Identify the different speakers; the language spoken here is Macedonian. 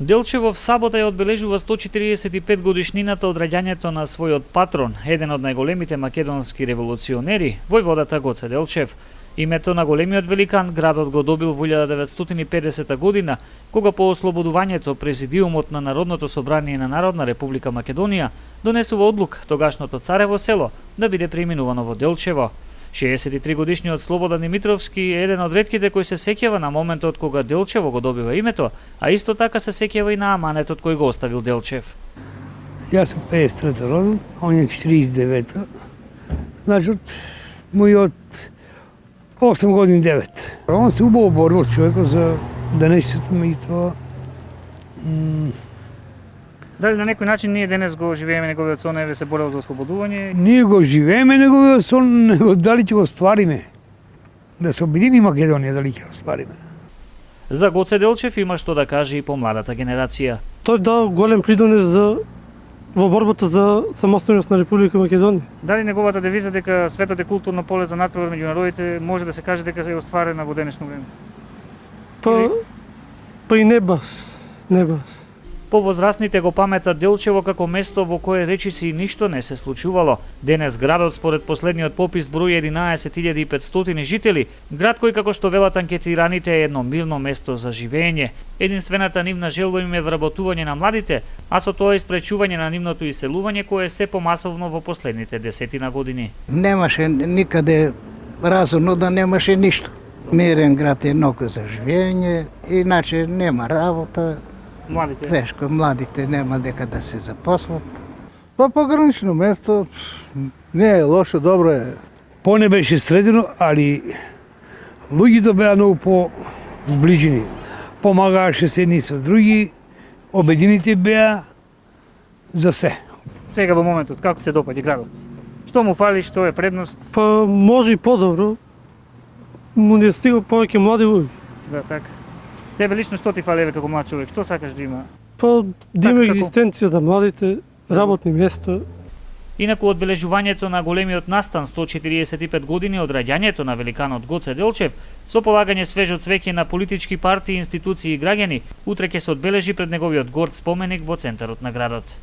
Speaker 1: Делчев сабота ја одбележува 145 годишнината од раѓањето на својот патрон, еден од најголемите македонски револуционери, војводата Гоце Делчев. Името на големиот великан градот го добил во 1950 година, кога по ослободувањето Президиумот на Народното собрание на Народна република Македонија донесува одлука тогашното Царево село да биде преименувано во Делчево. 63 годишниот Слободан Димитровски е еден од ретките кој се сеќава на моментот кога Делчево го добива името, а исто така се сеќава и на аманетот кој го оставил Делчев.
Speaker 2: Јас сум 53 роден, он е 49-та. Значи, мојот 8 години 9. Он се убаво борил човекот за денешната меѓутоа.
Speaker 1: Дали на некој начин ние денес го живееме неговиот сон, еве се борел за ослободување?
Speaker 2: Ние го живееме неговиот сон, него дали ќе го оствариме? Да се обедини Македонија, дали ќе го оствариме?
Speaker 1: За Гоце Делчев има што да каже и помладата генерација.
Speaker 3: Тој дал голем придонес во борбата за самостојност на Република Македонија.
Speaker 1: Дали неговата девиза дека светот е културно поле за натпревар меѓу народите може да се каже дека е остварена во денешно време?
Speaker 3: Па и не баш.
Speaker 1: Повозрастните го паметат Делчево како место во кое речиси ништо не се случувало. Денес градот според последниот попис брои 11.500 жители, град кој како што велат анкетираните е едно мирно место за живење. Единствената нивна желба им е вработување на младите, а со тоа испречување на нивното иселување кое е се помасовно во последните 10 години.
Speaker 4: Немаше никаде разумно да немаше ништо. Мирен град е многу за живење, иначе нема работа.
Speaker 1: Младите?
Speaker 4: Тешко, младите нема дека да се запослат.
Speaker 5: Па погранично место не е лошо, добро е.
Speaker 2: Поне беше средено, али луѓето беа многу по-ближини. Помагааше се едни со други, обедините беа за се.
Speaker 1: Сега во моментот како се допаѓа градот? Што му фали, што е предност?
Speaker 3: Па може и подобро. Му не стига повеќе млади луѓе.
Speaker 1: Да, така. Тебе лично што ти фали како млад човек? Што сакаш да има?
Speaker 3: Па да има
Speaker 1: како?
Speaker 3: екзистенција за младите, работни места.
Speaker 1: Инаку одбележувањето на големиот настан 145 години од раѓањето на великанот Гоце Делчев со полагање свежо цвеќе на политички партии, институции и граѓани, утре ќе се одбележи пред неговиот горд споменик во центарот на градот.